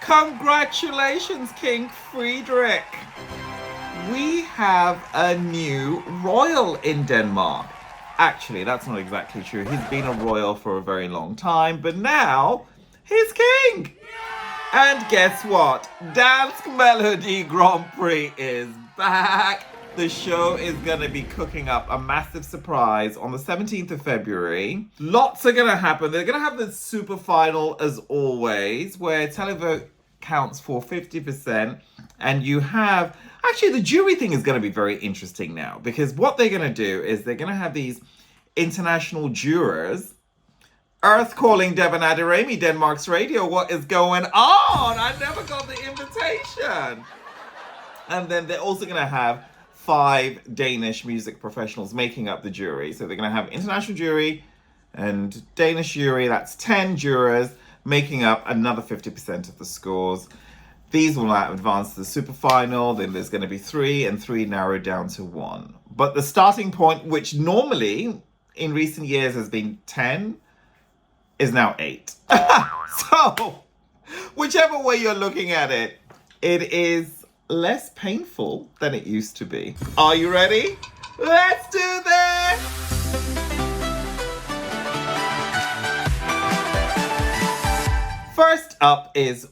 Congratulations, King Friedrich. We have a new royal in Denmark. Actually, that's not exactly true. He's been a royal for a very long time, but now he's king. And guess what? Dansk Melodi Grand Prix is back. The show is going to be cooking up a massive surprise on the 17th of February. Lots are going to happen. They're going to have the super final as always, where televote counts for 50%. And you have... Actually, the jury thing is going to be very interesting now, because what they're going to do is they're going to have these international jurors. Earth calling Deban Adiremi, Denmark's radio. What is going on? I never got the invitation. And then they're also going to have 5 Danish music professionals making up the jury. So they're going to have international jury and Danish jury. That's 10 jurors making up another 50% of the scores. These will now advance to the super final. Then there's going to be 3 and 3 narrowed down to 1. But the starting point, which normally in recent years has been 10, is now 8. So whichever way you're looking at it, it is less painful than it used to be. Are you ready? Let's do this! First up is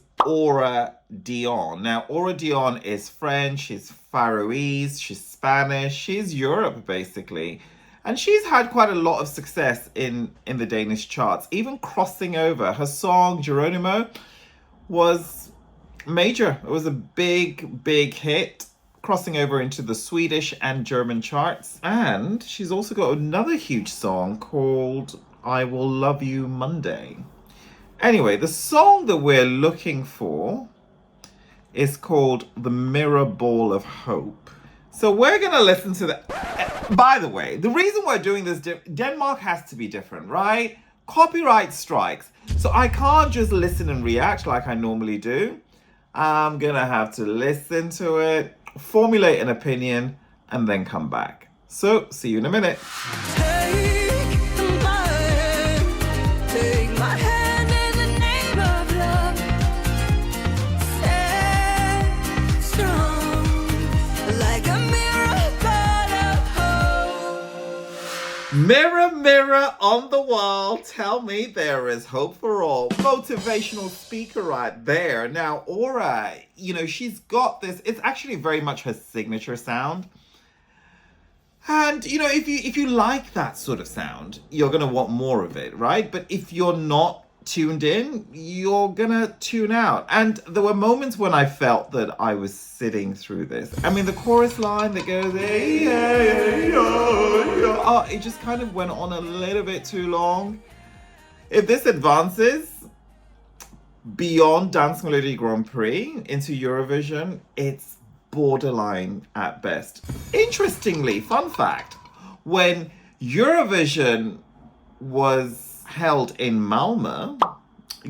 Dione. Now, Dione is French, she's Faroese, she's Spanish, she's Europe basically. And she's had quite a lot of success in the Danish charts, even crossing over. Her song, Geronimo, was major. It was a big hit, crossing over into the Swedish and German charts. And she's also got another huge song called I Will Love You Monday. Anyway, the song that we're looking for is called The Mirrorball of Hope. So we're going to listen to that. By the way, the reason we're doing this, Denmark has to be different, right? Copyright strikes. So I can't just listen and react like I normally do. I'm going to have to listen to it, formulate an opinion, and then come back. So, see you in a minute. Take my hand in the name of love. Stay strong, like a miracle of hope. Mirror, mirror on the wall, tell me there is hope for all. Motivational speaker right there. Now, she's got this. It's actually very much her signature sound. And, if you like that sort of sound, you're going to want more of it, right? But if you're not tuned in, you're going to tune out. And there were moments when I felt that I was sitting through this. I mean, the chorus line that goes, it just kind of went on a little bit too long. If this advances beyond Dansk Melodi Grand Prix into Eurovision, it's borderline at best. Interestingly, fun fact, when Eurovision was held in Malmö,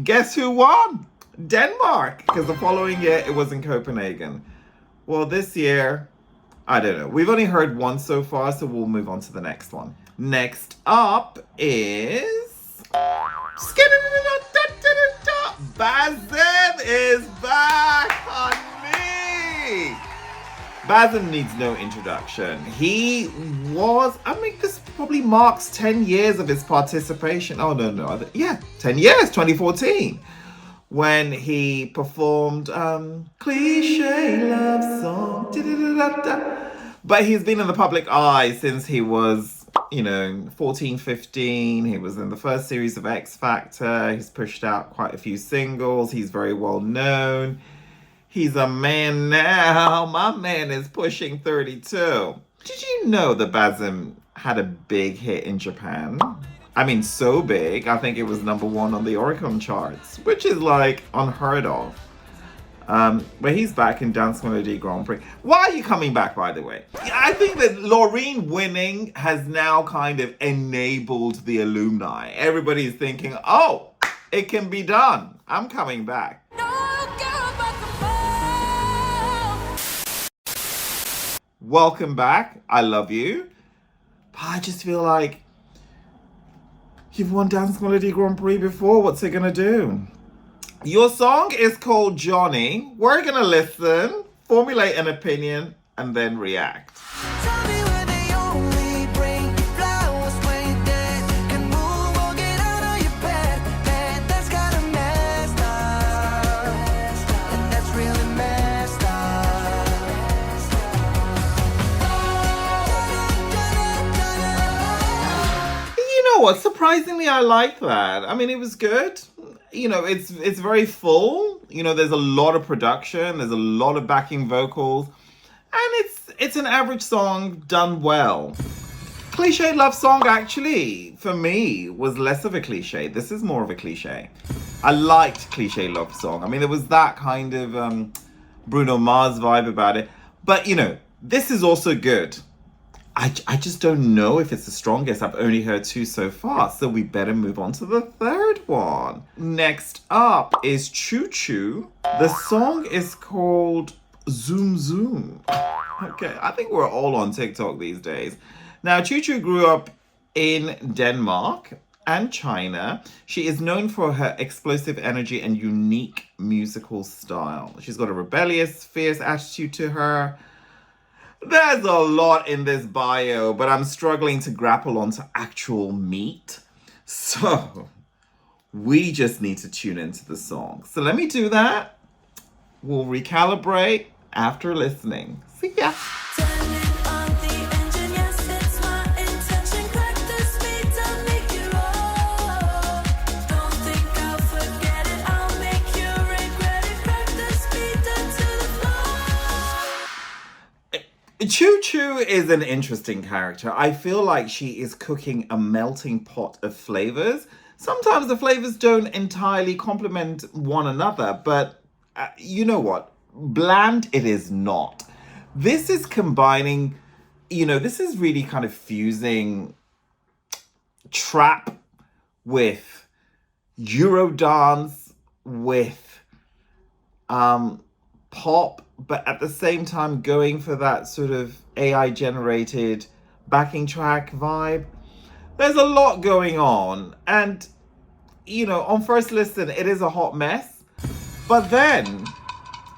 guess who won? Denmark, because the following year it was in Copenhagen. Well, this year, I don't know. We've only heard one so far, so we'll move on to the next one. Next up is... Basim is back, honey! Basim needs no introduction. He was, this probably marks 10 years of his participation. Oh, no. 10 years, 2014. When he performed Cliche Love Song. But he's been in the public eye since he was, 14, 15. He was in the first series of X Factor. He's pushed out quite a few singles. He's very well known. He's a man now. My man is pushing 32. Did you know that Basim had a big hit in Japan? So big, I think it was #1 on the Oricon charts, which is unheard of. But he's back in Dansk Melodi Grand Prix. Why are you coming back, by the way? I think that Loreen winning has now kind of enabled the alumni. Everybody's thinking, oh, it can be done. I'm coming back. Welcome back. I love you. But I just feel like you've won Dansk Melodi Grand Prix before. What's it gonna do? Your song is called Johnny. We're gonna listen, formulate an opinion, and then react. Tell me where they only bring flowers when you're dead. Can move or get out of your bed. Man, that's kinda messed up. And that's really messed up. You know what? Surprisingly, I like that. I mean, it was good. You know, it's very full. You know, there's a lot of production. There's a lot of backing vocals, and it's an average song done well. Cliche love song, actually, for me, was less of a cliche. This is more of a cliche. I liked cliche love song. I mean, there was that kind of Bruno Mars vibe about it. But, you know, this is also good. I just don't know if it's the strongest. I've only heard 2 so far, so we better move on to the third one. Next up is Choo Choo. The song is called Zoom Zoom. Okay, I think we're all on TikTok these days. Now, Choo Choo grew up in Denmark and China. She is known for her explosive energy and unique musical style. She's got a rebellious, fierce attitude to her. There's a lot in this bio, but I'm struggling to grapple onto actual meat. So, we just need to tune into the song. So let me do that. We'll recalibrate after listening. See ya. Turning on the engine, yes, it's my intention. Crack the speed, don't make you roll. Don't think I'll forget it, I'll make you regret it. Crack the speed down to the floor. Choo Choo is an interesting character. I feel like she is cooking a melting pot of flavors. Sometimes the flavors don't entirely complement one another, but you know what? Bland it is not. This is combining, you know, this is really kind of fusing trap with Eurodance, with pop, but at the same time going for that sort of AI generated backing track vibe. There's a lot going on, and you know, on first listen it is a hot mess, but then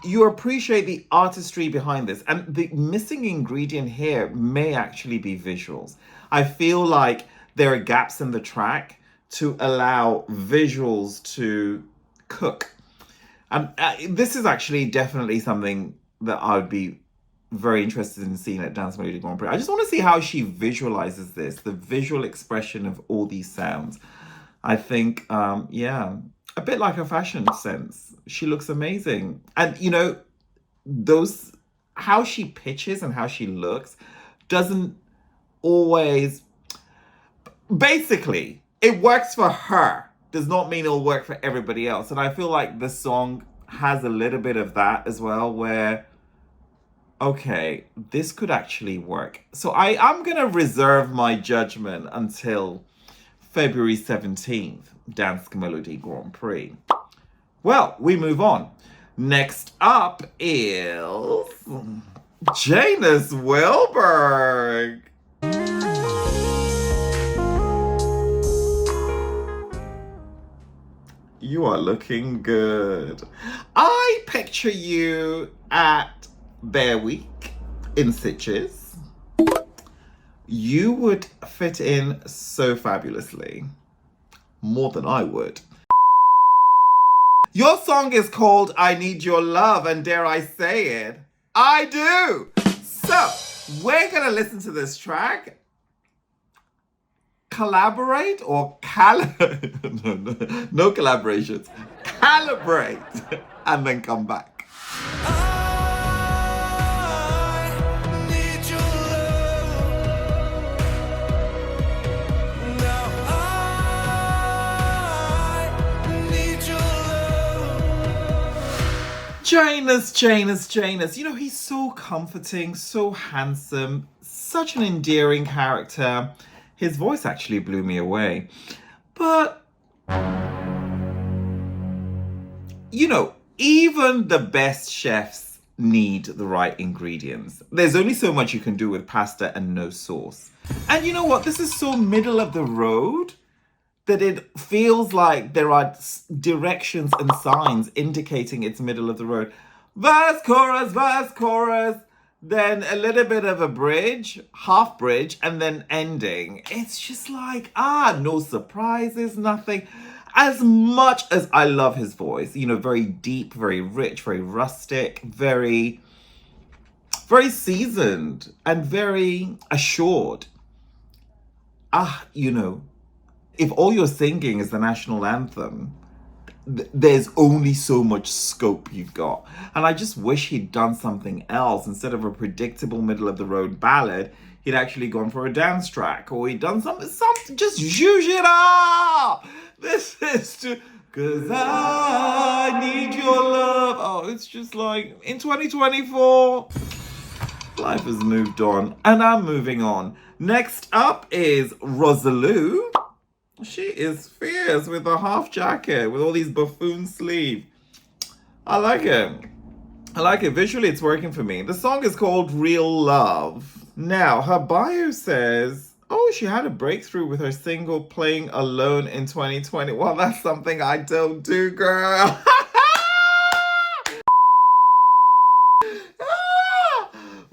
you appreciate the artistry behind this, and the missing ingredient here may actually be visuals. I feel like there are gaps in the track to allow visuals to cook. And this is actually definitely something that I would be very interested in seeing at Dansk Melodi Grand Prix. I just want to see how she visualizes this, the visual expression of all these sounds. I think, yeah, a bit like her fashion sense. She looks amazing. And, you know, how she pitches and how she looks doesn't always... Basically, it works for her. Does not mean it'll work for everybody else. And I feel like the song has a little bit of that as well, where, okay, this could actually work. So I'm going to reserve my judgment until February 17th, Dansk Melodi Grand Prix. Well, we move on. Next up is Janus Wiberg. You are looking good. I picture you at Bear Week in Sitges. You would fit in so fabulously. More than I would. Your song is called I Need Your Love, and dare I say it, I do. So, we're gonna listen to this track. Collaborate or no collaborations. Calibrate and then come back. I need your love. Now I need your love. Janus. You know, he's so comforting, so handsome, such an endearing character. His voice actually blew me away. But, you know, even the best chefs need the right ingredients. There's only so much you can do with pasta and no sauce. And you know what? This is so middle of the road that it feels like there are directions and signs indicating it's middle of the road. Verse, chorus, then a little bit of a bridge, half bridge, and then ending. It's just like, no surprises, nothing. As much as I love his voice, you know, very deep, very rich, very rustic, very, very seasoned, and very assured. You know, if all you're singing is the national anthem, there's only so much scope you've got. And I just wish he'd done something else. Instead of a predictable middle of the road ballad, he'd actually gone for a dance track, or he'd done something, just zhuzh it up. This is to, 'cause I need your love. Oh, it's just like, in 2024, life has moved on, and I'm moving on. Next up is RoseeLu. She is fierce with a half jacket, with all these buffoon sleeves. I like it. I like it. Visually, it's working for me. The song is called Real Love. Now, her bio says, she had a breakthrough with her single Playing Alone in 2020. Well, that's something I don't do, girl.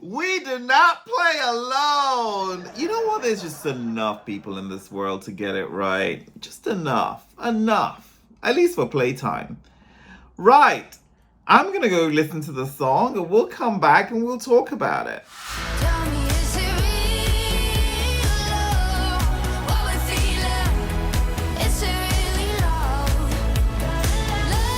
We do not play alone. You know what? There's just enough people in this world to get it right. Just enough. Enough. At least for playtime. Right. I'm going to go listen to the song and we'll come back and we'll talk about it. Tell me, is it real love? What we're feeling? Is it really love? Love.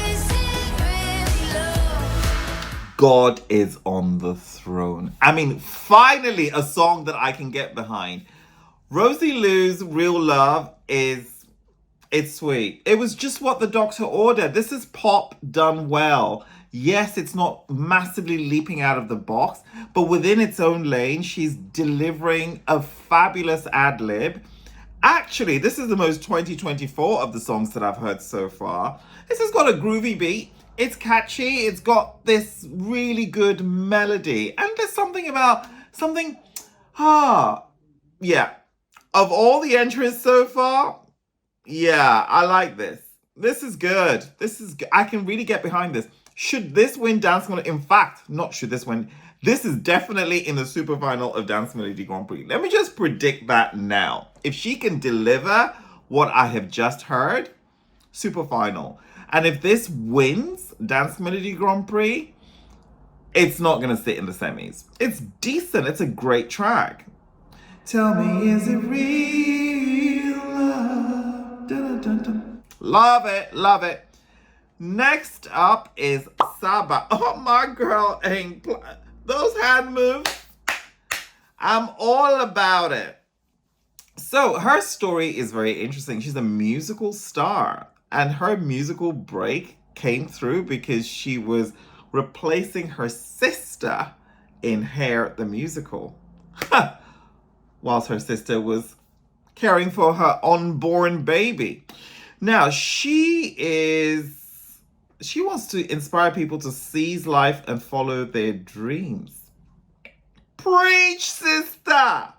Is it really love? God is on the throne. I mean, finally a song that I can get behind. RoseeLu's Real Love it's sweet. It was just what the doctor ordered. This is pop done well. Yes, it's not massively leaping out of the box, but within its own lane, she's delivering a fabulous ad-lib. Actually, this is the most 2024 of the songs that I've heard so far. This has got a groovy beat. It's catchy. It's got this really good melody. And there's something about yeah. Of all the entries so far, yeah, I like this. This is good. I can really get behind this. Should this win Dansk Melodi? In fact, not should this win. This is definitely in the super final of Dansk Melodi Grand Prix. Let me just predict that now. If she can deliver what I have just heard, super final. And if this wins Dansk Melodi Grand Prix, it's not going to sit in the semis. It's decent. It's a great track. Tell me, is it real love? Dun, dun, dun. Love it, love it. Next up is SABA. Oh, my girl ain't those hand moves. I'm all about it. So her story is very interesting. She's a musical star, and her musical break came through because she was replacing her sister in Hair the Musical. Whilst her sister was caring for her unborn baby. Now, she wants to inspire people to seize life and follow their dreams. Preach, sister!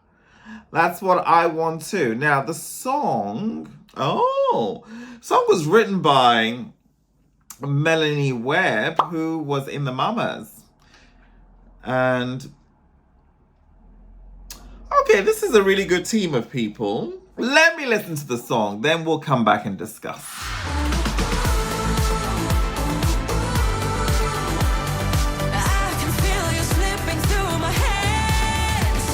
That's what I want to. Now, the song was written by Melanie Webb, who was in the Mamas. And okay, this is a really good team of people. Let me listen to the song, then we'll come back and discuss. I can feel you slipping through my hands.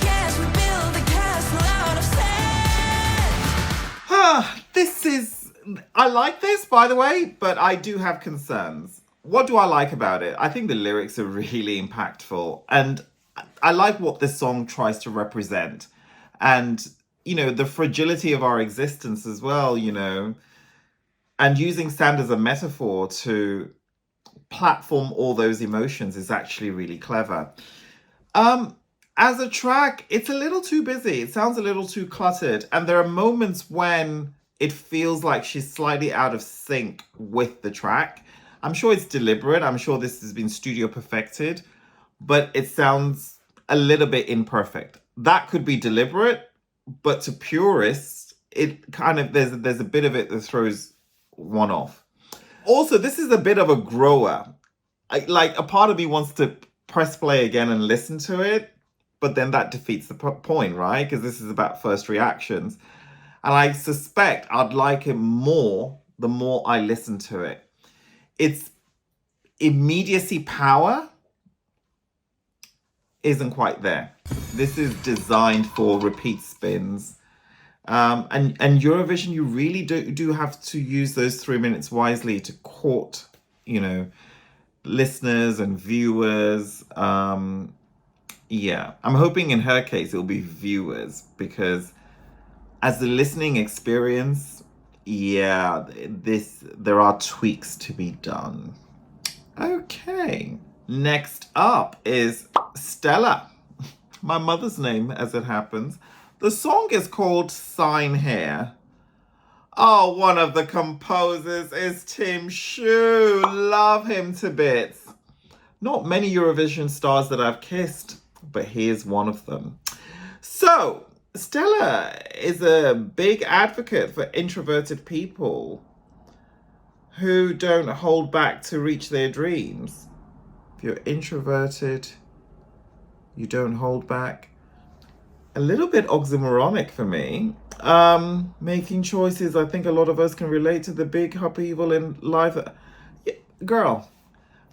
Yes, we build a castle out of sand. I like this, by the way, but I do have concerns. What do I like about it? I think the lyrics are really impactful, and I like what this song tries to represent. And, you know, the fragility of our existence as well, you know, and using sand as a metaphor to platform all those emotions is actually really clever. As a track, it's a little too busy. It sounds a little too cluttered. And there are moments when it feels like she's slightly out of sync with the track. I'm sure it's deliberate. I'm sure this has been studio perfected, but it sounds a little bit imperfect. That could be deliberate, but to purists, it kind of there's a bit of it that throws one off. Also, this is a bit of a grower. Like a part of me wants to press play again and listen to it, but then that defeats the point, right? Because this is about first reactions. And I suspect I'd like it more the more I listen to it. Its immediacy power isn't quite there. This is designed for repeat spins. And Eurovision, you really do have to use those 3 minutes wisely to court, listeners and viewers. Yeah, I'm hoping in her case it'll be viewers, because as the listening experience, yeah, there are tweaks to be done. Okay, next up is Stella, my mother's name as it happens. The song is called Sign Here. Oh, one of the composers is Tim Shu. Love him to bits. Not many Eurovision stars that I've kissed, but he is one of them. So, Stella is a big advocate for introverted people who don't hold back to reach their dreams. If you're introverted, you don't hold back. A little bit oxymoronic for me. Making choices, I think a lot of us can relate to the big upheaval in life. Yeah, girl,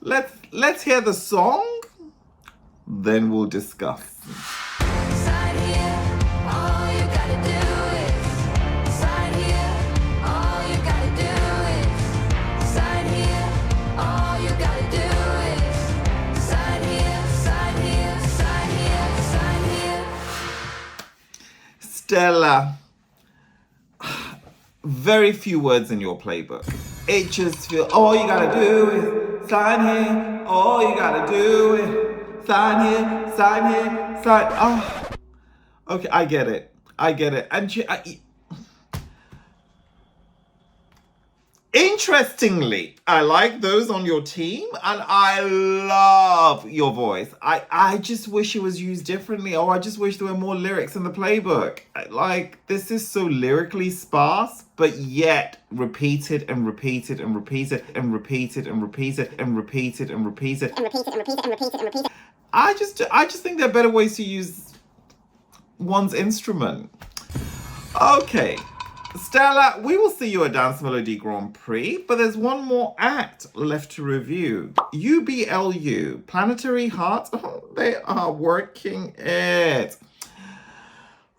let's hear the song, then we'll discuss. Sign here, all you gotta do is sign here, all you gotta do is sign here, all you gotta do is sign here, sign here, sign here, sign here. Stella, very few words in your playbook. It just feels, all you gotta do is sign here, all you gotta do is sign here, sign here, sign. Oh, okay, I get it. And interestingly, I like those on your team, and I love your voice. I just wish it was used differently. Oh, I just wish there were more lyrics in the playbook. Like, this is so lyrically sparse, but yet repeated and repeated and repeated and repeated and repeated and repeated and repeated and repeated and repeated and repeated and repeated. I just think there are better ways to use one's instrument. Okay. Stella, we will see you at Dansk Melodi Grand Prix, but there's one more act left to review. UBLU, Planetary Hearts, they are working it.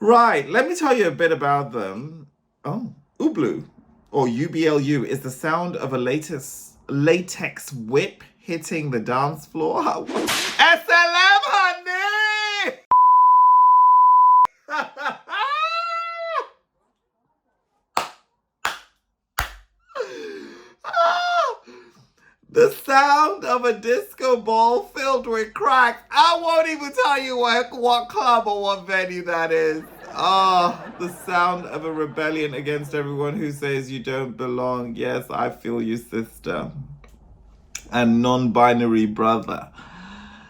Right, let me tell you a bit about them. Oh, UBLU, or UBLU, is the sound of a latex whip hitting the dance floor. SLM, honey! The sound of a disco ball filled with cracks. I won't even tell you what club or what venue that is. The sound of a rebellion against everyone who says you don't belong. Yes, I feel you, sister. And non-binary brother.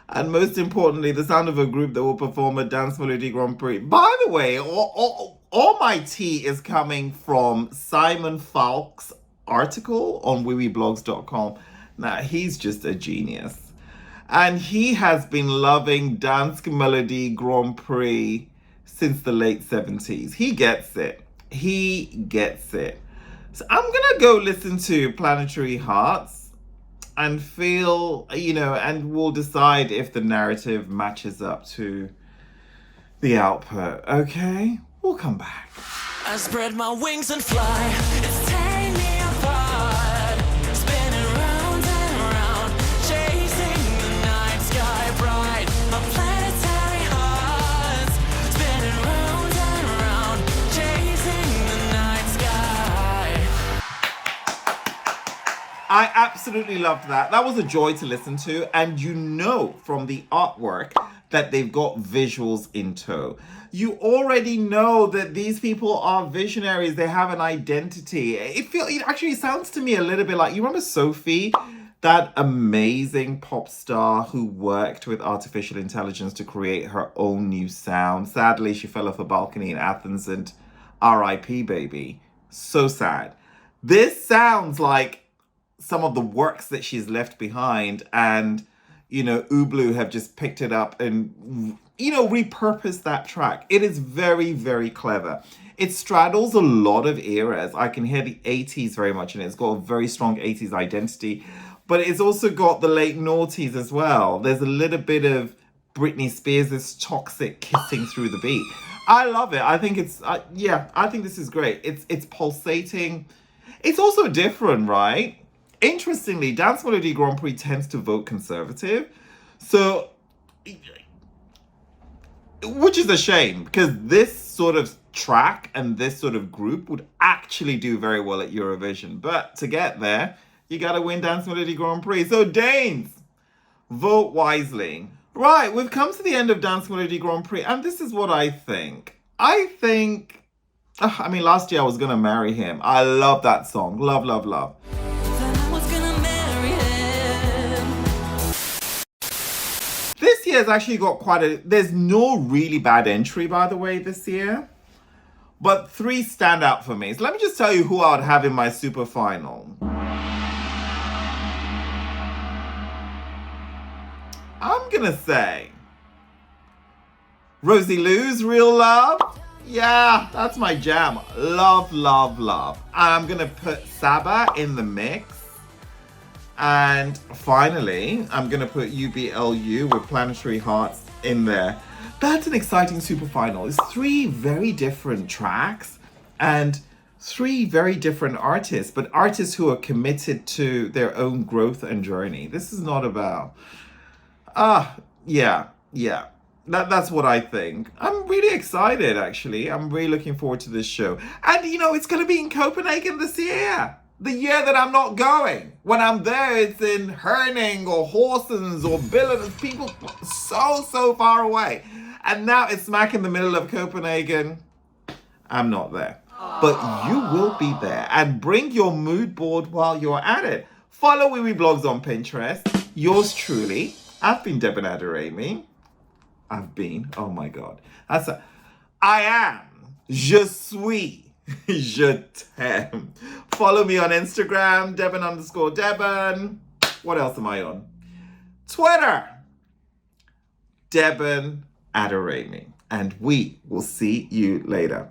And most importantly, the sound of a group that will perform at Dansk Melodi Grand Prix. By the way, all my tea is coming from Simon Falk's article on Wiwibloggs.com. Now, he's just a genius. And he has been loving Dansk Melodi Grand Prix since the late 70s. He gets it. So I'm going to go listen to Planetary Hearts and feel, and we'll decide if the narrative matches up to the output. Okay? We'll come back. I spread my wings and fly. It's tearing me apart. Spinning round and round, chasing the night sky bright. A planetary heart. Spinning round and round, chasing the night sky. I absolutely loved that. That was a joy to listen to. And from the artwork that they've got visuals in tow. You already know that these people are visionaries. They have an identity. It actually sounds to me a little bit like, you remember Sophie, That amazing pop star who worked with artificial intelligence to create her own new sound. Sadly, she fell off a balcony in Athens and RIP, baby. So sad. This sounds like some of the works that she's left behind, and UBLU have just picked it up and repurposed that track. It is very, very clever. It straddles a lot of eras. I can hear the 80s very much in it. It's got a very strong 80s identity, but it's also got the late noughties as well. There's a little bit of Britney Spears' toxic kissing through the beat. I love it. I think it's I think this is great. It's pulsating. It's also different, right? Interestingly, Dansk Melodi Grand Prix tends to vote conservative. So, which is a shame, because this sort of track and this sort of group would actually do very well at Eurovision. But to get there, you gotta win Dansk Melodi Grand Prix. So Danes, vote wisely. Right, we've come to the end of Dansk Melodi Grand Prix, and this is what I think. Last year I was gonna marry him. I love that song. Love, love, love. Then I was gonna marry him. This year's actually got there's no really bad entry, by the way, this year. But 3 stand out for me. So let me just tell you who I would have in my super final. I'm gonna say RoseeLu's Real Love. Yeah, that's my jam. Love, love, love. I'm gonna put SABA in the mix. And finally, I'm gonna put UBLU with Planetary Hearts in there. That's an exciting super final. It's 3 very different tracks and 3 very different artists, but artists who are committed to their own growth and journey. This is not about That's what I think. I'm really excited, actually. I'm really looking forward to this show. And, it's going to be in Copenhagen this year. The year that I'm not going. When I'm there, it's in Herning or Horsens or Billund. People so far away. And now it's smack in the middle of Copenhagen. I'm not there. But you will be there. And bring your mood board while you're at it. Follow Wiwibloggs on Pinterest. Yours truly. I've been Deban Adorami. Oh my God. I am. Je suis. Je t'aime. Follow me on Instagram, Deban_Deban. What else am I on? Twitter. Deban Adorami. And we will see you later.